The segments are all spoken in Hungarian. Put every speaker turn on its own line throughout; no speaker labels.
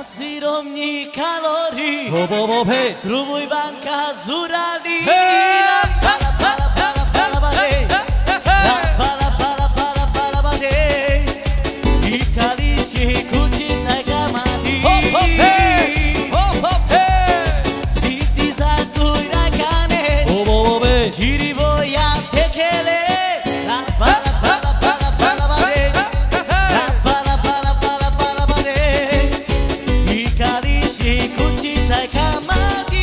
Kasiromni kalori
Hop hop hop hey
Trubuj banka zurali
Hey
La pala pala pala pala bade La pala pala pala pala bade Ikalishi kuchita gamadi
Hop hop hey Hop hop hey
Siti zatui rakane
Hop hop hop hey
Kiriboya tekele La pala pala pala pala bade La pala pala pala pala bade Ikalishi kuchita gamadi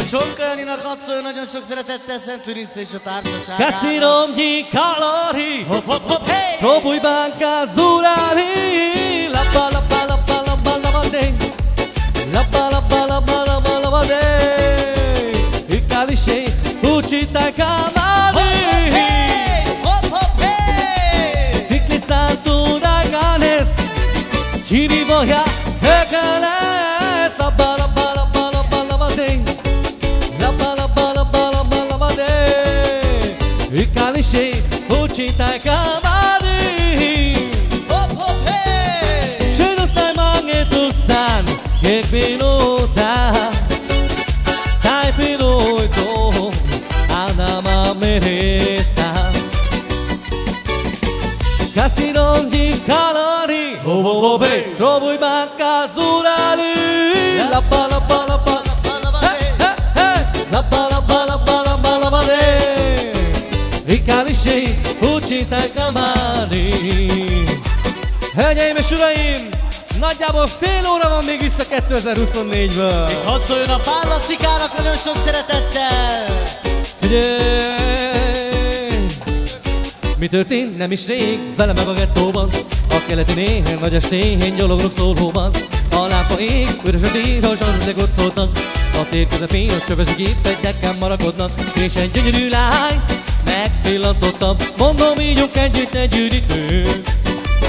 Csonka Katszó, nagyon sok szeretettel Szentűrincre és a társaságára.
Kasiromni kalori
Hop hop hop hey!
Próbálj bánká zúrálni Lappa lappa lappa lappa lappa ding Lappa lappa lappa lappa lappa ding Ikalisé Ucsiták amadi
Hop hop hey!
Szikli szántó rágánes Csiri bolyá hökeles Lappa lappa lappa lappa lappa ding Lappa lappa lappa lappa lappa ding Ikalisé Ucsiták amadi
Hop hop hey!
Se non stai magnetusan che pinota Dai pinuto Anama meresa Kasiromni kalori Hop hop hop hey Próbálj banka zúrálni Lappa lappa lappa Lappa lappa lappa lappa lappa Ikalisé Ucsiták amadi Hölgyeim és uraim! Nagyjából fél óra van még vissza 2024-ből.
És hadd szóljon a párlacikának nagyon sok szeretettel!
Figyelj! Mi történt nem is rég velem meg a gettóban? A keleti néhen nagy estén gyaloglok szólóban. A lámpa ég, üres a díj, a zsaruzékot szóltak. A tér közepén a csöves gépek dekkán marakodnak. És egy gyönyörű lány megpillantottam. Mondom, ígyunk együtt egy üdítőt.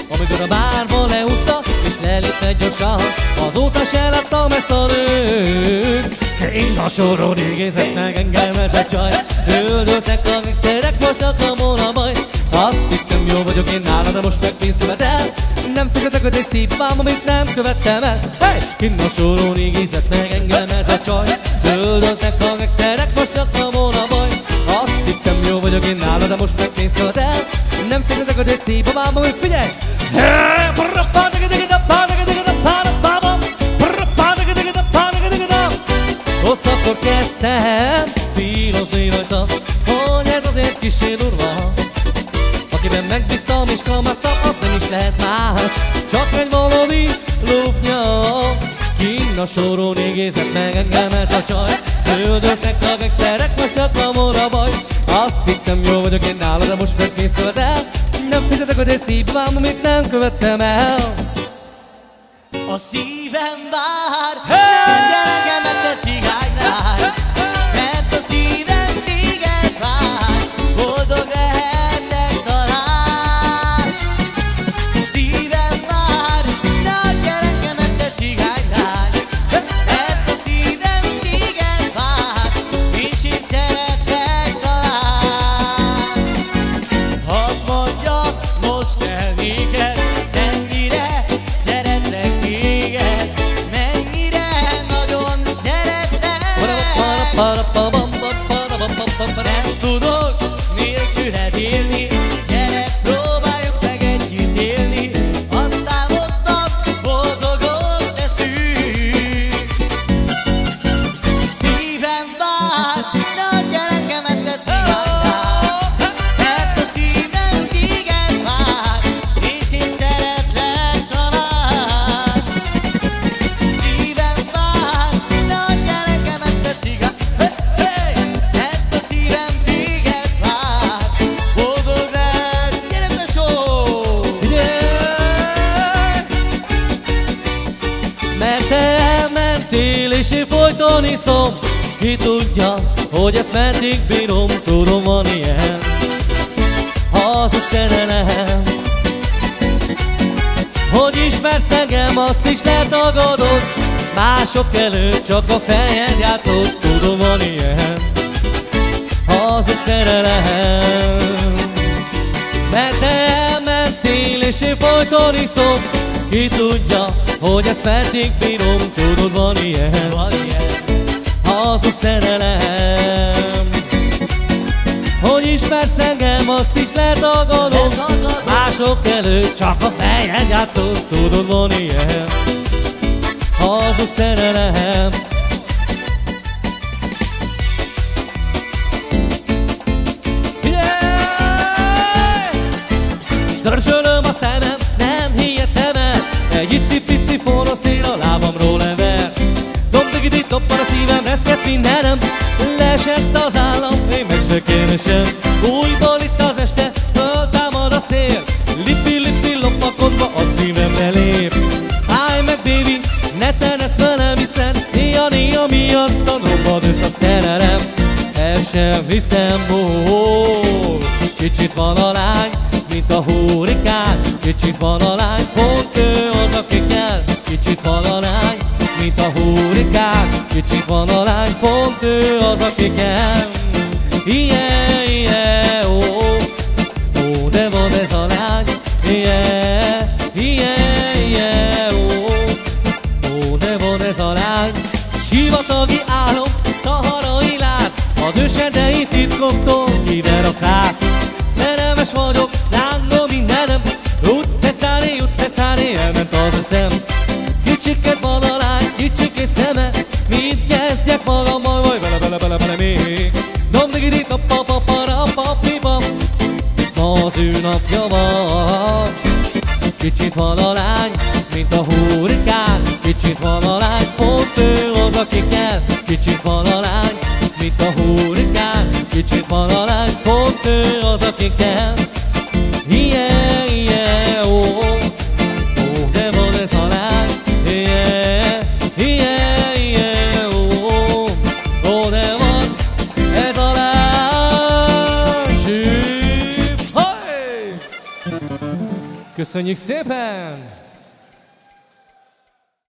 Amikor a bárba lehúzta és lelépett gyorsan, azóta se láttam ezt a nőt. Én a soron égézett meg engem ez a csaj. Üldöznek a gangsterek, most akamon a baj. Azt hittem jó vagyok én nála, de most meg pénzt követel. Nem fizetek az egy cipám, amit nem követtem el. Hey! Kinn a soron égézett meg engem ez a csaj. Üldöznek a gangsterek, most akamon a baj. Azt hittem jó vagyok én nála, de most meg pénzt követel. Nem fizetek az egy cipám, amit figyelj! Rossz akkor kezdtem fírozni rajta, hogy ez azért kissé durva. Akiben megbíztam és kamáztam, az nem is lehet más, csak egy valami lufnya. Kinn a soron égézett meg engem ez a csaj. Üldöznek a gangsterek, most akamon a baj. Azt hittem jó vagyok én nála, de most meg pénzt követel. Nem fizetek az egy cipám, amit nem követtem el.
A szívem vár, nem gyerekemet a cigánynál, mert a szívem téged vár, boldog lehetek talán. Szívem vár, nem gyerekemet a cigánynál, mert a szívem téged vár, és én szeretlek talán. Hadd mondjak most el néked, mennyire szeretlek téged, mennyire nagyon szeretlek. Nem tudok nélküled élni, gyere, próbáljuk meg együtt élni, aztán ott boldogok leszünk. Szívem vár, ne gyere engemet a cigánynál, mert a szívem téged vár, és én szeretlek talán. Szívem vár, ne gyere engemet a cigánynál, mert a szívem téged vár, boldog lesz, gyere tesó!
Figyelj! Mert te elmentél és én folyton iszom. Ki tudja, hogy ezt meddig bírom. Tudom, van ilyen hazug szerelem, hogy ismert azt is letagadod, mások előtt csak a fejed játszod. Tudom, van ilyen hazug szerelem, mert te elmentél és én folyton iszom. Ki tudja, hogy ezt meddig bírom. Tudod, van ilyen hazug szerelem, hogy ismersz engem, azt is letagadom, mások előtt csak a fejed játszod. Tudod, van ilyen hazug szerelem. Dörzsölöm a szemem, nem hihetem el, egy icipici forró szél a lábamról lever. Dobdigidit dobban a szívem, reszket mindenem, leesett az állam, én meg se kérdésem. Újból itt az este, föltámad a szél, lippi-lippi lopakodva a szívemre lép. Állj meg, baby, ne tenesz velem, hiszen néha miattan robbad őt a szerelem. El sem hiszem, kicsit van a lány, mint a hurrikán. Kicsit van a lány, pont ő az, aki kell. Kicsit van a lány, mint a hurrikán. Kicsit van a lány, pont ő az, aki kell. Yeah, yeah, oh, oh, de van ez a lány. Yeah, yeah, yeah, oh, oh, de van ez a lány. Sivatagi álom, szaharai láz, az őserdei titkoktól kiver a fász. Szerelmes vagyok, lángol mindenem, utcecári, elment az eszem. Kicsiket van a lány, kicsikét szeme, mit kezdjek magammal, vagy bele még. Domdigidit a papapara-papipa, ma az ő napja van. Kicsit van a lány, mint a hurrikán. Kicsit van a lány, pont ő az, aki kell. Kicsit van a lány, mint a hurrikán. Kicsit van a lány, pont ő az, aki kell. Yeah, yeah, oh, oh, de van ez a lány. Yeah, yeah, yeah, oh, oh, de van ez a lány. Csíp, hey! Köszönjük szépen!